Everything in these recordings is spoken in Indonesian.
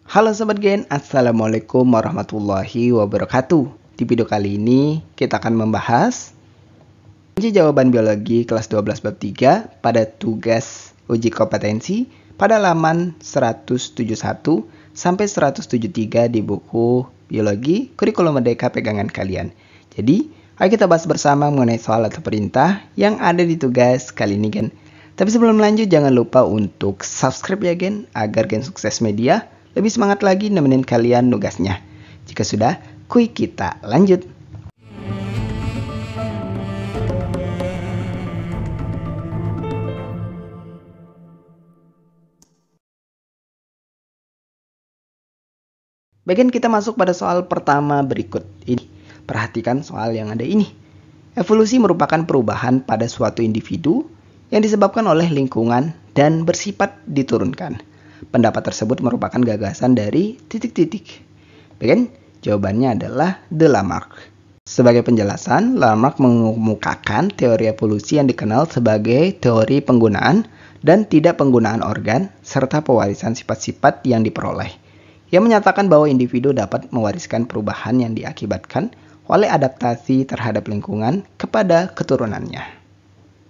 Halo Sobat Gen, Assalamualaikum warahmatullahi wabarakatuh. Di video kali ini kita akan membahas kunci jawaban biologi kelas 12 bab 3 pada tugas uji kompetensi pada halaman 171 sampai 173 di buku biologi kurikulum merdeka pegangan kalian. Jadi, ayo kita bahas bersama mengenai soal atau perintah yang ada di tugas kali ini Gen. Tapi sebelum lanjut jangan lupa untuk subscribe ya Gen, agar Gen Sukses Media lebih semangat lagi nemenin kalian nugasnya. Jika sudah, kuy kita lanjut. Bagian kita masuk pada soal pertama berikut ini. Perhatikan soal yang ada ini. Evolusi merupakan perubahan pada suatu individu yang disebabkan oleh lingkungan dan bersifat diturunkan. Pendapat tersebut merupakan gagasan dari titik-titik. Bagian jawabannya adalah de Lamarck. Sebagai penjelasan, Lamarck mengemukakan teori evolusi yang dikenal sebagai teori penggunaan dan tidak penggunaan organ serta pewarisan sifat-sifat yang diperoleh. Ia menyatakan bahwa individu dapat mewariskan perubahan yang diakibatkan oleh adaptasi terhadap lingkungan kepada keturunannya.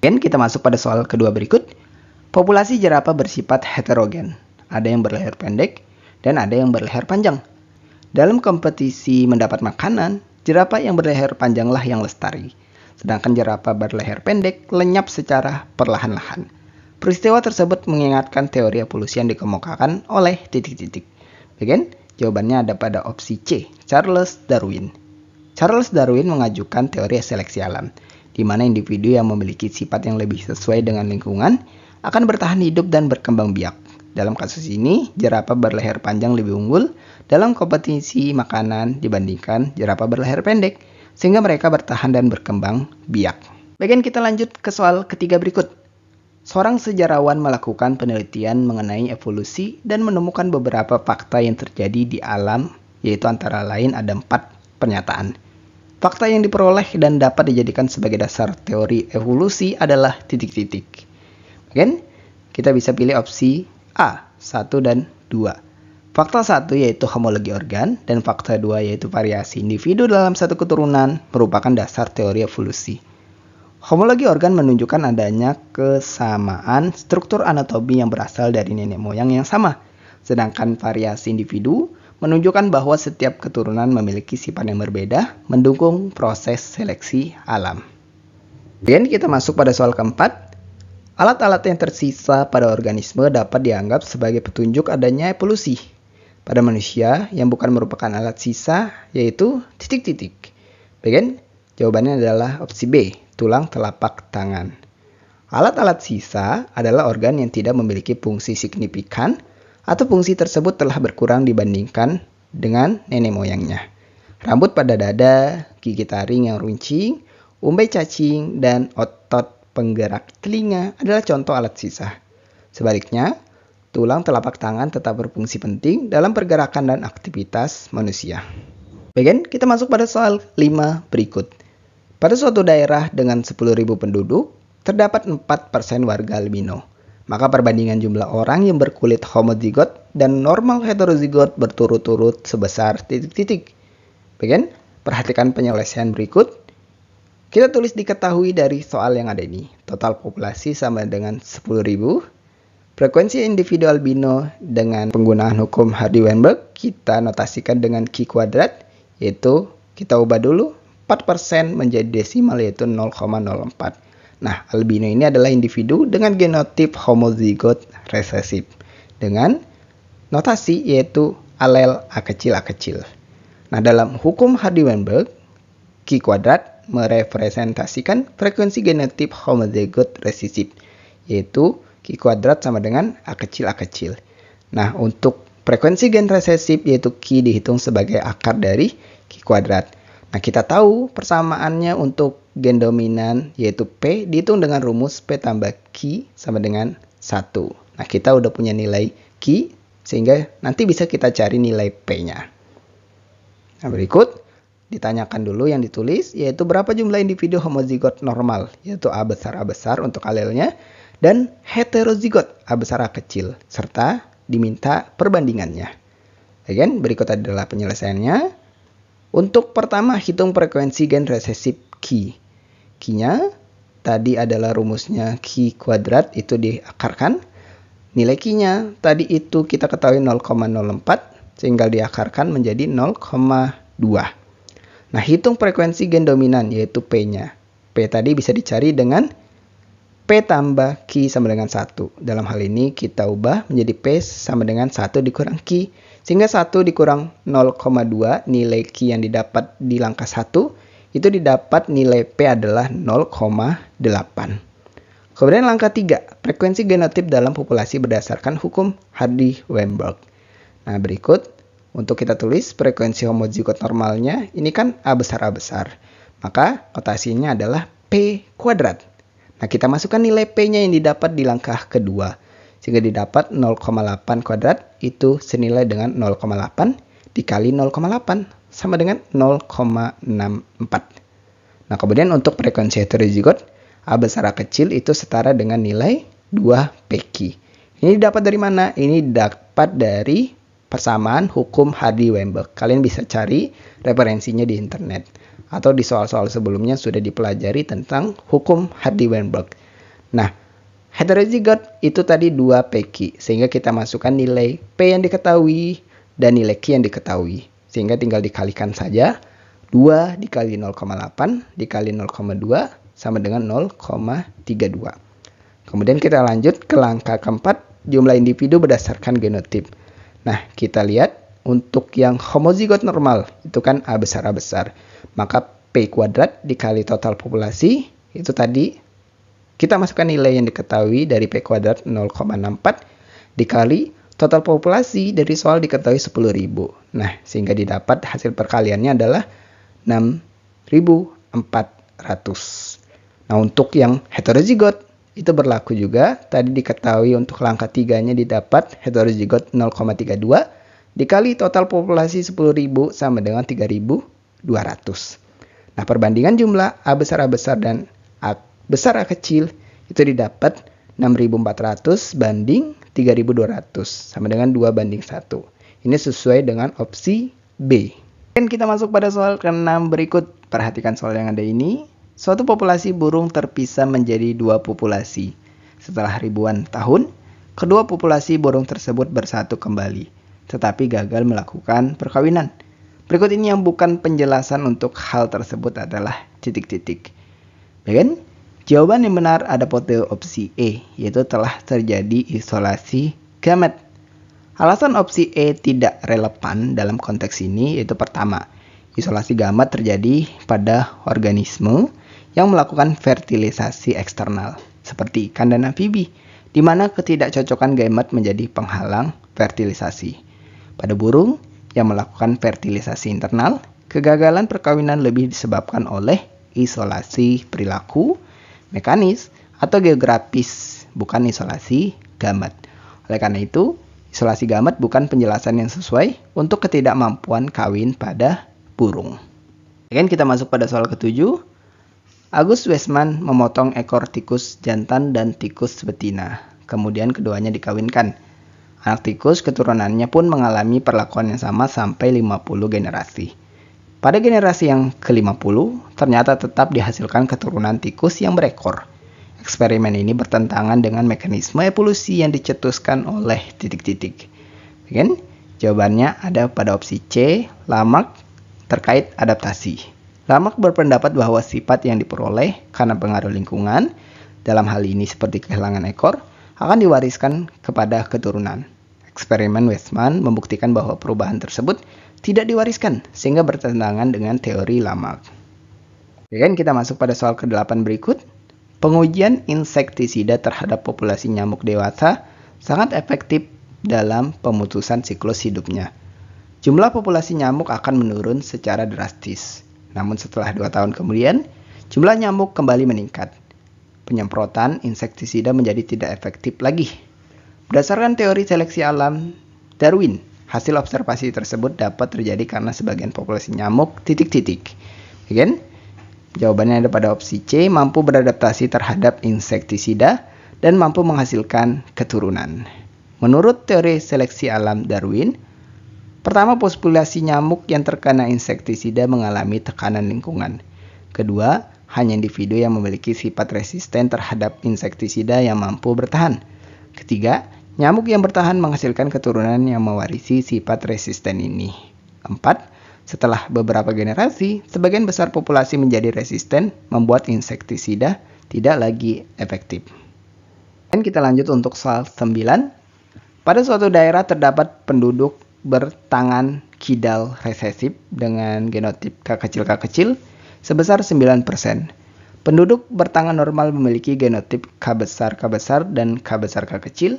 Bagian kita masuk pada soal kedua berikut. Populasi jerapah bersifat heterogen. Ada yang berleher pendek dan ada yang berleher panjang. Dalam kompetisi mendapat makanan, jerapah yang berleher panjanglah yang lestari. Sedangkan jerapah berleher pendek lenyap secara perlahan-lahan. Peristiwa tersebut mengingatkan teori evolusi yang dikemukakan oleh titik-titik. Bagian jawabannya ada pada opsi C, Charles Darwin. Charles Darwin mengajukan teori seleksi alam, di mana individu yang memiliki sifat yang lebih sesuai dengan lingkungan akan bertahan hidup dan berkembang biak. Dalam kasus ini, jerapah berleher panjang lebih unggul dalam kompetisi makanan dibandingkan jerapah berleher pendek, sehingga mereka bertahan dan berkembang biak. Bagian kita lanjut ke soal ketiga berikut. Seorang sejarawan melakukan penelitian mengenai evolusi dan menemukan beberapa fakta yang terjadi di alam, yaitu antara lain ada 4 pernyataan. Fakta yang diperoleh dan dapat dijadikan sebagai dasar teori evolusi adalah titik-titik. Bagian kita bisa pilih opsi A, 1 dan 2. Fakta 1 yaitu homologi organ dan fakta 2 yaitu variasi individu dalam satu keturunan merupakan dasar teori evolusi. Homologi organ menunjukkan adanya kesamaan struktur anatomi yang berasal dari nenek moyang yang sama. Sedangkan variasi individu menunjukkan bahwa setiap keturunan memiliki sifat yang berbeda, mendukung proses seleksi alam. Kemudian kita masuk pada soal keempat. Alat-alat yang tersisa pada organisme dapat dianggap sebagai petunjuk adanya evolusi. Pada manusia yang bukan merupakan alat sisa, yaitu titik-titik. Bagian jawabannya adalah opsi B, tulang telapak tangan. Alat-alat sisa adalah organ yang tidak memiliki fungsi signifikan atau fungsi tersebut telah berkurang dibandingkan dengan nenek moyangnya. Rambut pada dada, gigi taring yang runcing, umbai cacing, dan otot penggerak telinga adalah contoh alat sisa. Sebaliknya, tulang telapak tangan tetap berfungsi penting dalam pergerakan dan aktivitas manusia. Bagian kita masuk pada soal 5 berikut. Pada suatu daerah dengan 10.000 penduduk, terdapat 4% warga albino. Maka perbandingan jumlah orang yang berkulit homozigot dan normal heterozigot berturut-turut sebesar titik-titik. Bagian perhatikan penyelesaian berikut. Kita tulis diketahui dari soal yang ada ini. Total populasi sama dengan 10.000. Frekuensi individu albino dengan penggunaan hukum Hardy-Weinberg kita notasikan dengan Q kuadrat, yaitu kita ubah dulu 4% menjadi desimal yaitu 0,04. Nah, albino ini adalah individu dengan genotip homozigot resesif dengan notasi yaitu alel A kecil. Nah, dalam hukum Hardy-Weinberg, Q kuadrat merepresentasikan frekuensi genotip homozigot resesif, yaitu Q kuadrat sama dengan A kecil. Nah, untuk frekuensi gen resesif yaitu Q dihitung sebagai akar dari Q kuadrat. Nah, kita tahu persamaannya untuk gen dominan yaitu P dihitung dengan rumus P tambah Q sama dengan 1. Nah, kita udah punya nilai Q sehingga nanti bisa kita cari nilai P-nya. Nah, berikut ditanyakan dulu yang ditulis, yaitu berapa jumlah individu homozigot normal, yaitu A besar untuk alelnya, dan heterozigot A besar A kecil, serta diminta perbandingannya. Again, berikut adalah penyelesaiannya. Untuk pertama, hitung frekuensi gen resesif Q. Q-nya tadi adalah rumusnya Q kuadrat, itu diakarkan. Nilai Q-nya tadi itu kita ketahui 0,04, sehingga diakarkan menjadi 0,2. Nah, hitung frekuensi gen dominan, yaitu P-nya. P tadi bisa dicari dengan P tambah Q sama dengan 1. Dalam hal ini kita ubah menjadi P sama dengan 1 dikurang Q. Sehingga 1 dikurang 0,2, nilai Q yang didapat di langkah 1, itu didapat nilai P adalah 0,8. Kemudian langkah 3, frekuensi genotip dalam populasi berdasarkan hukum Hardy-Weinberg. Nah, berikut untuk kita tulis frekuensi homozigot normalnya, ini kan A besar A besar. Maka notasinya adalah P kuadrat. Nah, kita masukkan nilai P-nya yang didapat di langkah kedua. Sehingga didapat 0,8 kuadrat itu senilai dengan 0,8 dikali 0,8 sama dengan 0,64. Nah, kemudian untuk frekuensi heterozigot A besar A kecil itu setara dengan nilai 2PQ. Ini dapat dari mana? Ini dapat dari persamaan hukum Hardy-Weinberg. Kalian bisa cari referensinya di internet. Atau di soal-soal sebelumnya sudah dipelajari tentang hukum Hardy-Weinberg. Nah, heterozigot itu tadi 2PQ. Sehingga kita masukkan nilai P yang diketahui dan nilai Q yang diketahui. Sehingga tinggal dikalikan saja. 2 dikali 0,8 dikali 0,2 sama dengan 0,32. Kemudian kita lanjut ke langkah keempat, jumlah individu berdasarkan genotip. Nah, kita lihat untuk yang homozigot normal, itu kan A besar A besar. Maka P kuadrat dikali total populasi, itu tadi kita masukkan nilai yang diketahui dari P kuadrat 0,64 dikali total populasi dari soal diketahui 10.000. Nah, sehingga didapat hasil perkaliannya adalah 6.400. Nah, untuk yang heterozigot itu berlaku juga. Tadi diketahui untuk langkah 3-nya didapat heterozigot 0,32 dikali total populasi 10.000 sama dengan 3.200. Nah, perbandingan jumlah A besar dan A besar A kecil itu didapat 6.400 banding 3.200 sama dengan 2:1. Ini sesuai dengan opsi B. Dan kita masuk pada soal ke-6 berikut. Perhatikan soal yang ada ini. Suatu populasi burung terpisah menjadi dua populasi. Setelah ribuan tahun, kedua populasi burung tersebut bersatu kembali, tetapi gagal melakukan perkawinan. Berikut ini yang bukan penjelasan untuk hal tersebut adalah titik-titik. Bagian jawaban yang benar ada pada opsi E, yaitu telah terjadi isolasi gamet. Alasan opsi E tidak relevan dalam konteks ini yaitu pertama, isolasi gamet terjadi pada organisme yang melakukan fertilisasi eksternal, seperti ikan dan amfibi, di mana ketidakcocokan gamet menjadi penghalang fertilisasi. Pada burung yang melakukan fertilisasi internal, kegagalan perkawinan lebih disebabkan oleh isolasi perilaku, mekanis, atau geografis, bukan isolasi gamet. Oleh karena itu, isolasi gamet bukan penjelasan yang sesuai untuk ketidakmampuan kawin pada burung. Kemudian kita masuk pada soal ke-7. Agus Westman memotong ekor tikus jantan dan tikus betina. Kemudian keduanya dikawinkan. Anak tikus keturunannya pun mengalami perlakuan yang sama sampai 50 generasi. Pada generasi yang ke-50, ternyata tetap dihasilkan keturunan tikus yang berekor. Eksperimen ini bertentangan dengan mekanisme evolusi yang dicetuskan oleh titik-titik. Jawabannya ada pada opsi C, Lamarck terkait adaptasi. Lamarck berpendapat bahwa sifat yang diperoleh karena pengaruh lingkungan, dalam hal ini seperti kehilangan ekor, akan diwariskan kepada keturunan. Eksperimen Westman membuktikan bahwa perubahan tersebut tidak diwariskan, sehingga bertentangan dengan teori Lamarck. Kemudian kita masuk pada soal ke-8 berikut. Pengujian insektisida terhadap populasi nyamuk dewasa sangat efektif dalam pemutusan siklus hidupnya. Jumlah populasi nyamuk akan menurun secara drastis. Namun setelah 2 tahun kemudian, jumlah nyamuk kembali meningkat. Penyemprotan insektisida menjadi tidak efektif lagi. Berdasarkan teori seleksi alam Darwin, hasil observasi tersebut dapat terjadi karena sebagian populasi nyamuk titik-titik. Jawabannya ada pada opsi C, mampu beradaptasi terhadap insektisida dan mampu menghasilkan keturunan. Menurut teori seleksi alam Darwin, Pertama, populasi nyamuk yang terkena insektisida mengalami tekanan lingkungan. Kedua, hanya individu yang memiliki sifat resisten terhadap insektisida yang mampu bertahan. Ketiga, nyamuk yang bertahan menghasilkan keturunan yang mewarisi sifat resisten ini. Keempat, setelah beberapa generasi, sebagian besar populasi menjadi resisten, membuat insektisida tidak lagi efektif. Dan kita lanjut untuk soal 9. Pada suatu daerah terdapat penduduk bertangan kidal resesif dengan genotip K kecil sebesar 9%. Penduduk bertangan normal memiliki genotip K besar dan K besar K kecil.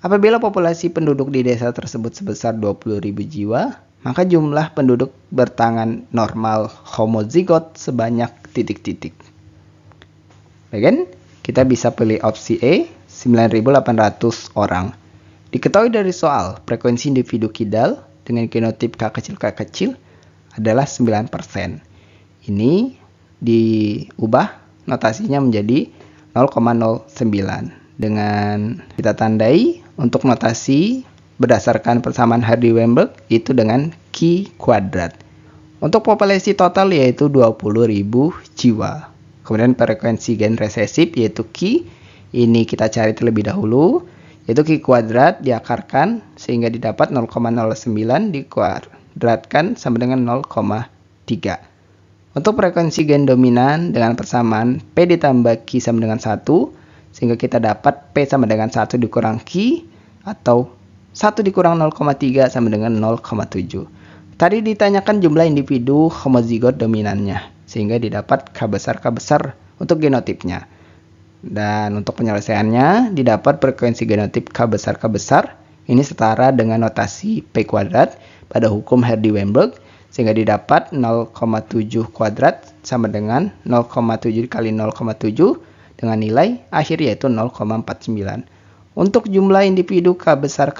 Apabila populasi penduduk di desa tersebut sebesar 20.000 jiwa, maka jumlah penduduk bertangan normal homozigot sebanyak titik-titik. Baik kan? Kita bisa pilih opsi E, 9.800 orang. Diketahui dari soal, frekuensi individu kidal dengan genotip K kecil adalah 9%. Ini diubah notasinya menjadi 0,09. Dengan kita tandai untuk notasi berdasarkan persamaan Hardy-Weinberg itu dengan Q kuadrat. Untuk populasi total yaitu 20.000 jiwa. Kemudian frekuensi gen resesif yaitu Q. Ini kita cari terlebih dahulu. Yaitu Q kuadrat diakarkan sehingga didapat 0,09 dikuadratkan sama dengan 0,3. Untuk frekuensi gen dominan dengan persamaan P ditambah Q sama dengan 1. Sehingga kita dapat P sama dengan 1 dikurang Q atau 1 dikurang 0,3 sama dengan 0,7. Tadi ditanyakan jumlah individu homozigot dominannya, sehingga didapat K besar untuk genotipnya. Dan untuk penyelesaiannya, didapat frekuensi genotip K besar, ini setara dengan notasi P kuadrat pada hukum Hardy-Weinberg, sehingga didapat 0,7 kuadrat sama dengan 0,7 dikali 0,7 dengan nilai akhir yaitu 0,49. Untuk jumlah individu K besar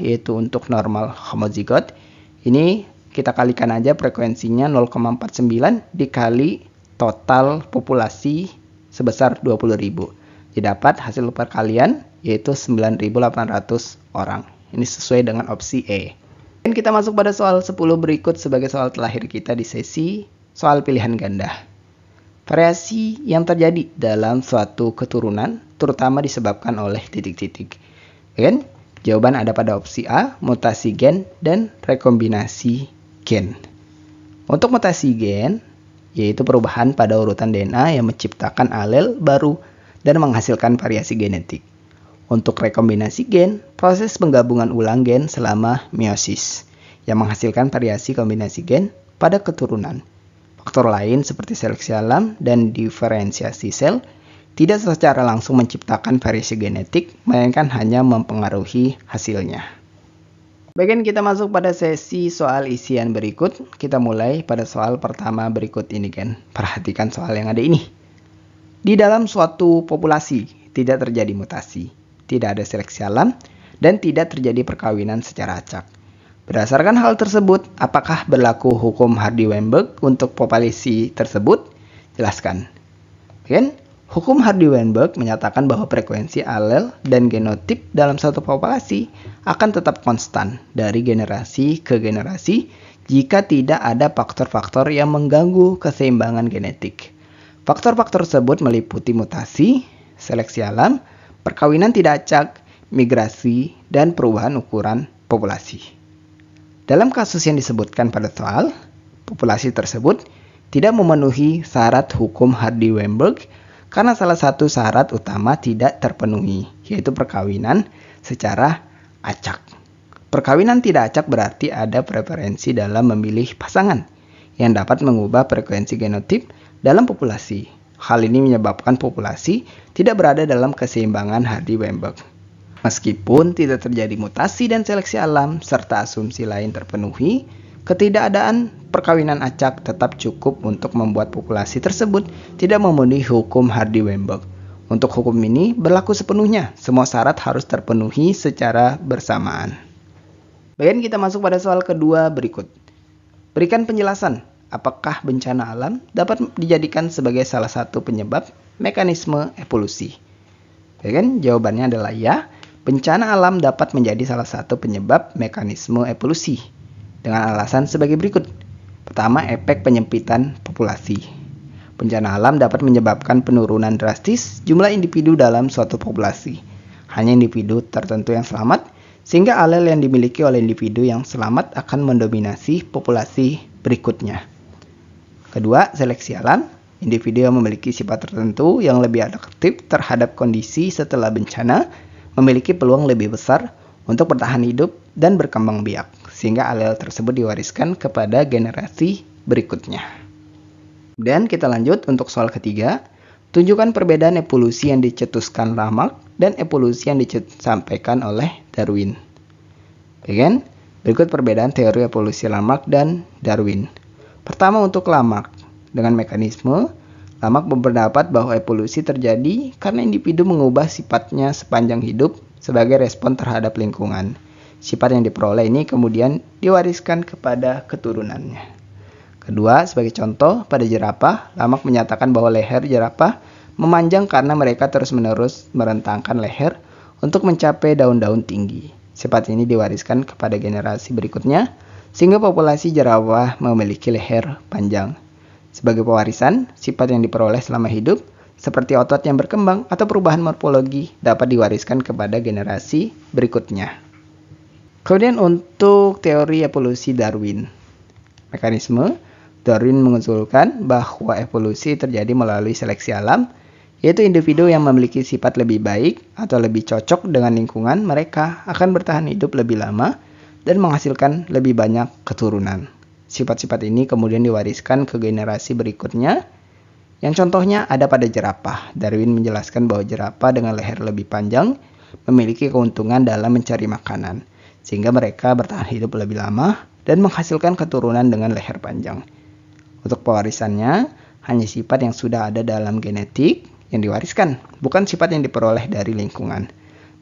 yaitu untuk normal homozigot, ini kita kalikan aja frekuensinya 0,49 dikali total populasi sebesar 20.000. Didapat hasil perkalian yaitu 9.800 orang. Ini sesuai dengan opsi E. Dan kita masuk pada soal 10 berikut sebagai soal terakhir kita di sesi soal pilihan ganda. Variasi yang terjadi dalam suatu keturunan terutama disebabkan oleh titik-titik. Kan? Jawaban ada pada opsi A, mutasi gen dan rekombinasi gen. Untuk mutasi gen, yaitu perubahan pada urutan DNA yang menciptakan alel baru dan menghasilkan variasi genetik. Untuk rekombinasi gen, proses penggabungan ulang gen selama meiosis yang menghasilkan variasi kombinasi gen pada keturunan. Faktor lain seperti seleksi alam dan diferensiasi sel tidak secara langsung menciptakan variasi genetik, melainkan hanya mempengaruhi hasilnya. Bagian kita masuk pada sesi soal isian berikut. Kita mulai pada soal pertama berikut ini kan. Perhatikan soal yang ada ini. Di dalam suatu populasi tidak terjadi mutasi, tidak ada seleksi alam, dan tidak terjadi perkawinan secara acak. Berdasarkan hal tersebut, apakah berlaku hukum Hardy-Weinberg untuk populasi tersebut? Jelaskan. Kan? Hukum Hardy-Weinberg menyatakan bahwa frekuensi alel dan genotip dalam satu populasi akan tetap konstan dari generasi ke generasi jika tidak ada faktor-faktor yang mengganggu keseimbangan genetik. Faktor-faktor tersebut meliputi mutasi, seleksi alam, perkawinan tidak acak, migrasi, dan perubahan ukuran populasi. Dalam kasus yang disebutkan pada soal, populasi tersebut tidak memenuhi syarat hukum Hardy-Weinberg karena salah satu syarat utama tidak terpenuhi, yaitu perkawinan secara acak. Perkawinan tidak acak berarti ada preferensi dalam memilih pasangan yang dapat mengubah frekuensi genotip dalam populasi. Hal ini menyebabkan populasi tidak berada dalam keseimbangan Hardy-Weinberg. Meskipun tidak terjadi mutasi dan seleksi alam serta asumsi lain terpenuhi, ketidakadaan perkawinan acak tetap cukup untuk membuat populasi tersebut tidak memenuhi hukum Hardy-Weinberg. Untuk hukum ini berlaku sepenuhnya, semua syarat harus terpenuhi secara bersamaan. Bagian kita masuk pada soal kedua berikut. Berikan penjelasan apakah bencana alam dapat dijadikan sebagai salah satu penyebab mekanisme evolusi. Jawabannya adalah ya. bencana alam dapat menjadi salah satu penyebab mekanisme evolusi dengan alasan sebagai berikut. Pertama, efek penyempitan populasi. Bencana alam dapat menyebabkan penurunan drastis jumlah individu dalam suatu populasi. Hanya individu tertentu yang selamat, sehingga alel yang dimiliki oleh individu yang selamat akan mendominasi populasi berikutnya. Kedua, seleksi alam. Individu yang memiliki sifat tertentu yang lebih adaptif terhadap kondisi setelah bencana memiliki peluang lebih besar untuk bertahan hidup dan berkembang biak, sehingga alel tersebut diwariskan kepada generasi berikutnya. Dan kita lanjut untuk soal ketiga. Tunjukkan perbedaan evolusi yang dicetuskan Lamarck dan evolusi yang disampaikan oleh Darwin. Baik, berikut perbedaan teori evolusi Lamarck dan Darwin. Pertama, untuk Lamarck. Dengan mekanisme, Lamarck berpendapat bahwa evolusi terjadi karena individu mengubah sifatnya sepanjang hidup sebagai respon terhadap lingkungan. Sifat yang diperoleh ini kemudian diwariskan kepada keturunannya. Kedua, sebagai contoh, pada jerapah, Lamarck menyatakan bahwa leher jerapah memanjang karena mereka terus-menerus merentangkan leher untuk mencapai daun-daun tinggi. Sifat ini diwariskan kepada generasi berikutnya, sehingga populasi jerapah memiliki leher panjang. Sebagai pewarisan, sifat yang diperoleh selama hidup, seperti otot yang berkembang atau perubahan morfologi, dapat diwariskan kepada generasi berikutnya. Kemudian untuk teori evolusi Darwin. Mekanisme, Darwin mengusulkan bahwa evolusi terjadi melalui seleksi alam, yaitu individu yang memiliki sifat lebih baik atau lebih cocok dengan lingkungan mereka akan bertahan hidup lebih lama dan menghasilkan lebih banyak keturunan. Sifat-sifat ini kemudian diwariskan ke generasi berikutnya, yang contohnya ada pada jerapah. Darwin menjelaskan bahwa jerapah dengan leher lebih panjang memiliki keuntungan dalam mencari makanan, sehingga mereka bertahan hidup lebih lama dan menghasilkan keturunan dengan leher panjang. Untuk pewarisannya, hanya sifat yang sudah ada dalam genetik yang diwariskan, bukan sifat yang diperoleh dari lingkungan.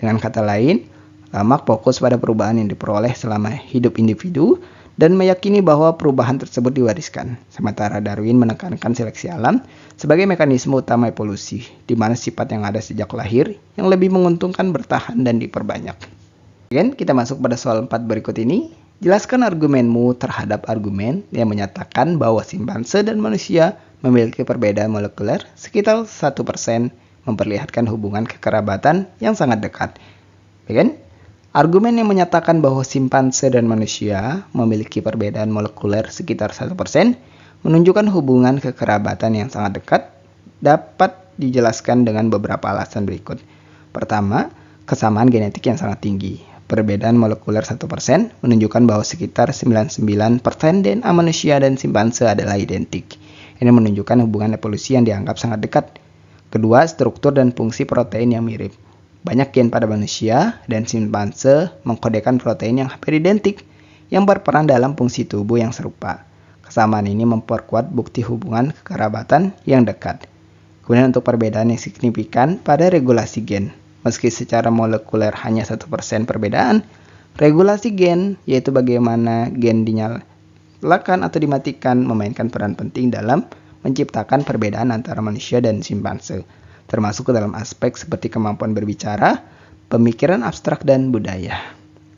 Dengan kata lain, Lamarck fokus pada perubahan yang diperoleh selama hidup individu dan meyakini bahwa perubahan tersebut diwariskan. Sementara Darwin menekankan seleksi alam sebagai mekanisme utama evolusi, di mana sifat yang ada sejak lahir yang lebih menguntungkan bertahan dan diperbanyak. Kemudian kita masuk pada soal 4 berikut ini. Jelaskan argumenmu terhadap argumen yang menyatakan bahwa simpanse dan manusia memiliki perbedaan molekuler sekitar 1% memperlihatkan hubungan kekerabatan yang sangat dekat. Baik, argumen yang menyatakan bahwa simpanse dan manusia memiliki perbedaan molekuler sekitar 1% menunjukkan hubungan kekerabatan yang sangat dekat dapat dijelaskan dengan beberapa alasan berikut. Pertama, kesamaan genetik yang sangat tinggi. Perbedaan molekuler 1% menunjukkan bahwa sekitar 99% DNA manusia dan simpanse adalah identik. Ini menunjukkan hubungan evolusi yang dianggap sangat dekat. Kedua, struktur dan fungsi protein yang mirip. Banyak gen pada manusia dan simpanse mengkodekan protein yang hampir identik yang berperan dalam fungsi tubuh yang serupa. Kesamaan ini memperkuat bukti hubungan kekerabatan yang dekat. Kemudian untuk perbedaan yang signifikan pada regulasi gen. Meski secara molekuler hanya 1% perbedaan, regulasi gen, yaitu bagaimana gen dinyalakan atau dimatikan, memainkan peran penting dalam menciptakan perbedaan antara manusia dan simpanse, termasuk ke dalam aspek seperti kemampuan berbicara, pemikiran abstrak, dan budaya.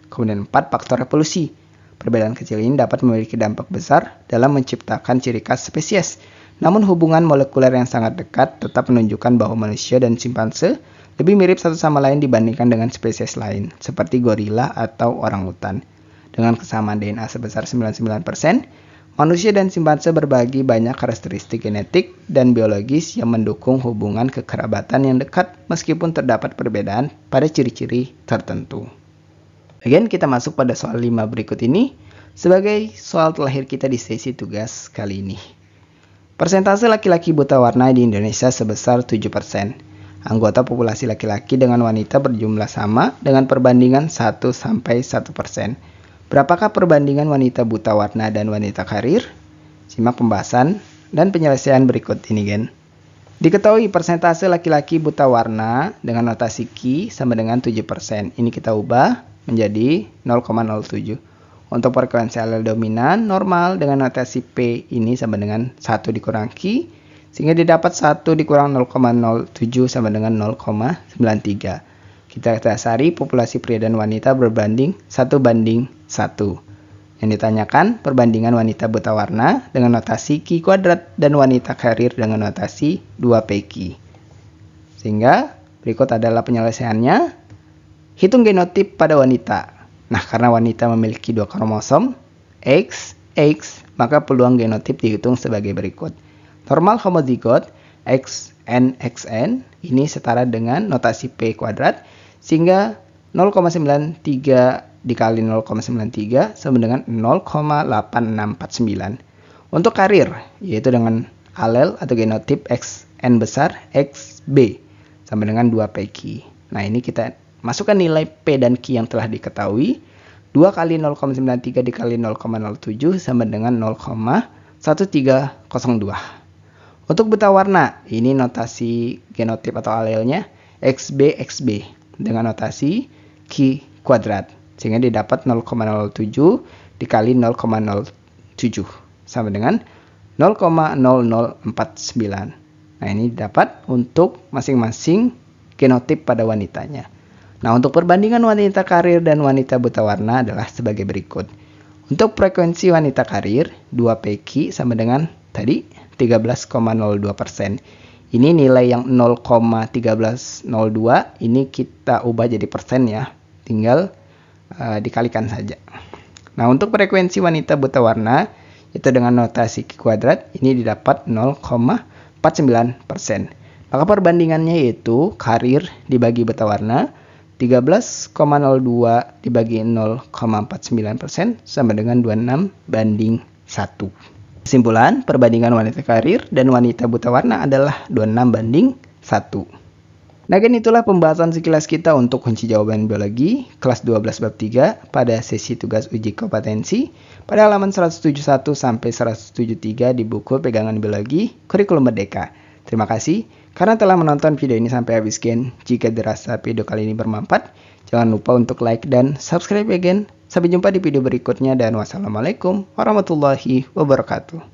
Kemudian 4, faktor evolusi. Perbedaan kecil ini dapat memiliki dampak besar dalam menciptakan ciri khas spesies. Namun hubungan molekuler yang sangat dekat tetap menunjukkan bahwa manusia dan simpanse lebih mirip satu sama lain dibandingkan dengan spesies lain, seperti gorila atau orangutan. Dengan kesamaan DNA sebesar 99%, manusia dan simpanse berbagi banyak karakteristik genetik dan biologis yang mendukung hubungan kekerabatan yang dekat meskipun terdapat perbedaan pada ciri-ciri tertentu. Kemudian kita masuk pada soal 5 berikut ini sebagai soal terakhir kita di sesi tugas kali ini. Persentase laki-laki buta warna di Indonesia sebesar 7%. Anggota populasi laki-laki dengan wanita berjumlah sama dengan perbandingan 1-1%. Berapakah perbandingan wanita buta warna dan wanita karir? Simak pembahasan dan penyelesaian berikut ini, Gen. Diketahui persentase laki-laki buta warna dengan notasi Q sama dengan 7%. Ini kita ubah menjadi 0,07. Untuk frekuensi alel dominan normal dengan notasi P ini sama dengan 1 dikurang Q, sehingga didapat 1 dikurang 0,07 sama dengan 0,93. Kita dasari populasi pria dan wanita berbanding 1:1. Yang ditanyakan perbandingan wanita buta warna dengan notasi Q kuadrat dan wanita karir dengan notasi 2PQ. Sehingga berikut adalah penyelesaiannya. Hitung genotip pada wanita. Nah, karena wanita memiliki 2 kromosom X, maka peluang genotip dihitung sebagai berikut. Normal homozigot XN ini setara dengan notasi P kuadrat, sehingga 0,93 dikali 0,93 sama dengan 0,8649. Untuk karir, yaitu dengan alel atau genotip XN besar, XB sama dengan 2PQ. Nah, ini kita masukkan nilai P dan Q yang telah diketahui. 2 kali 0,93 dikali 0,07 sama dengan 0,1302. Untuk buta warna, ini notasi genotip atau alelnya XB dengan notasi Q kuadrat. Sehingga didapat 0,07 dikali 0,07 sama dengan 0,0049. Nah, ini didapat untuk masing-masing genotip pada wanitanya. Nah, untuk perbandingan wanita karir dan wanita buta warna adalah sebagai berikut. Untuk frekuensi wanita karir, 2PQ sama dengan tadi 13,02%. Ini nilai yang 0,1302 ini kita ubah jadi persen ya. Tinggal dikalikan saja. Nah, untuk frekuensi wanita buta warna itu dengan notasi Q kuadrat ini didapat 0,49%. Maka perbandingannya yaitu karir dibagi buta warna 13,02 dibagi 0,49% sama dengan 26:1. Kesimpulan, perbandingan wanita karir dan wanita buta warna adalah 26:1. Nah, itulah pembahasan sekilas kita untuk kunci jawaban biologi kelas 12 bab 3 pada sesi tugas uji kompetensi pada halaman 171 sampai 173 di buku pegangan biologi kurikulum merdeka. Terima kasih karena telah menonton video ini sampai habis. Jika dirasa video kali ini bermanfaat, jangan lupa untuk like dan subscribe. Sampai jumpa di video berikutnya dan wassalamualaikum warahmatullahi wabarakatuh.